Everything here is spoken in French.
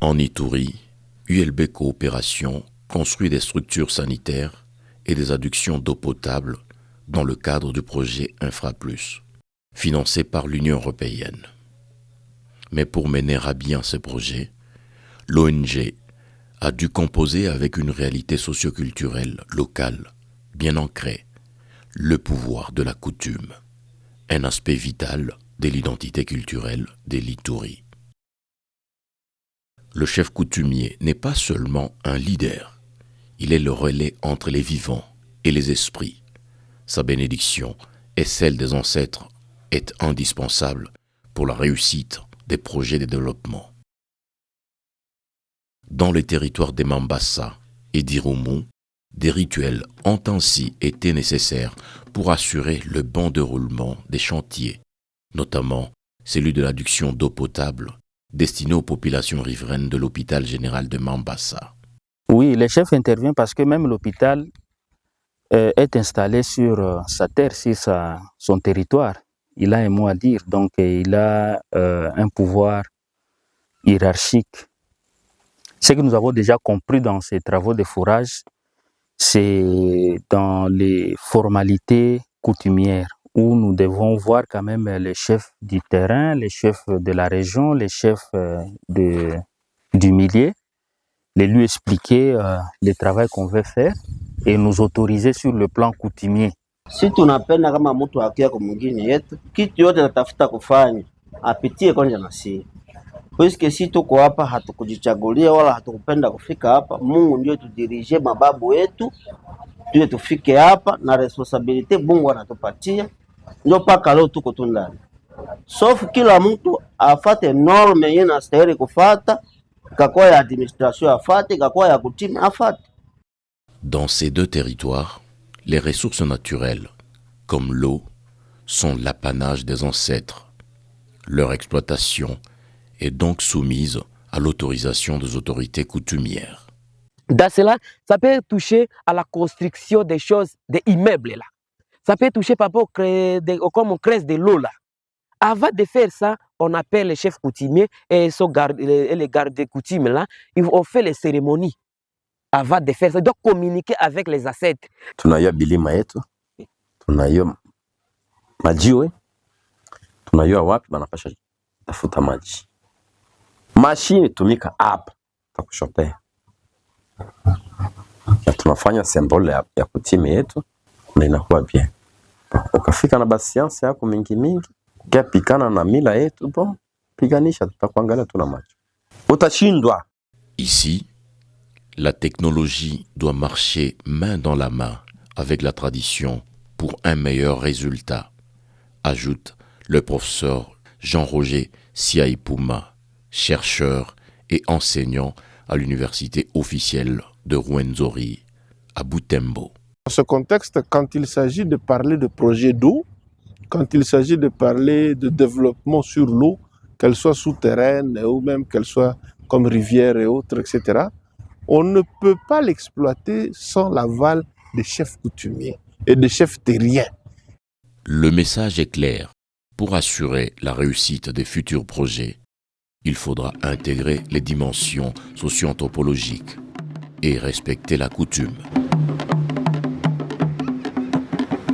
En Ituri, ULB Coopération construit des structures sanitaires et des adductions d'eau potable dans le cadre du projet InfraPlus, financé par l'Union européenne. Mais pour mener à bien ces projets, l'ONG a dû composer avec une réalité socioculturelle locale, bien ancrée, le pouvoir de la coutume, un aspect vital de l'identité culturelle des Lituri. Le chef coutumier n'est pas seulement un leader, il est le relais entre les vivants et les esprits. Sa bénédiction et celle des ancêtres est indispensable pour la réussite des projets de développement. Dans les territoires des Mambasa et d'Irumu, des rituels ont ainsi été nécessaires pour assurer le bon déroulement des chantiers, notamment celui de l'adduction d'eau potable destinée aux populations riveraines de l'hôpital général de Mambasa. Oui, le chef intervient parce que même l'hôpital est installé sur sa terre, sur son territoire. Il a un mot à dire, donc il a un pouvoir hiérarchique. Ce que nous avons déjà compris dans ces travaux de fourrage, c'est dans les formalités coutumières où nous devons voir quand même les chefs du terrain, les chefs de la région, les chefs du milieu, les lui expliquer le travail qu'on veut faire et nous autoriser sur le plan coutumier. Si tunapenda kama mtu akia kwa mwingine yetu, kitu yote natafuta kufanya apitie kwanza na sisi. Puisque si tuko hapa hatukujichagulia wala hatukupenda kufika hapa, Mungu ndio tudirije mababu yetu tuwe tufike hapa na responsibility Mungu anatupatia, ndio paka leo tuko tu ndani. Sauf kila mtu afate norme yeye anastahili kufata, kakwa ya administration afate, kakwa ya kutimi afate. Dans ces deux territoires, les ressources naturelles, comme l'eau, sont l'apanage des ancêtres. Leur exploitation est donc soumise à l'autorisation des autorités coutumières. Dans cela, ça peut toucher à la construction des choses, des immeubles là. Ça peut toucher par rapport comme on crée de l'eau là. Avant de faire ça, on appelle les chefs coutumiers et les gardes des coutumes là, ils ont fait les cérémonies. Avant de faire ça, donc communiquer avec les ancêtres. Tunayo bilima yetu, tunayo majiwe, tunayo wapi banapasha tafuta maji. Mashine tumika hapa takushopea. Na tunafanya symbole ya kutime yetu na inakuwa bien. Ukafika na basiansi yako mingi, ukapikana na mila yetu, bon, piganisha tutakuangalia tuna macho. Utashindwa. Ici, la technologie doit marcher main dans la main avec la tradition pour un meilleur résultat, ajoute le professeur Jean-Roger Siaipuma, chercheur et enseignant à l'université officielle de Rwenzori, à Butembo. Dans ce contexte, quand il s'agit de parler de projets d'eau, quand il s'agit de parler de développement sur l'eau, qu'elle soit souterraine ou même qu'elle soit comme rivière et autres, etc., on ne peut pas l'exploiter sans l'aval des chefs coutumiers et des chefs terriens. Le message est clair. Pour assurer la réussite des futurs projets, il faudra intégrer les dimensions socio-anthropologiques et respecter la coutume.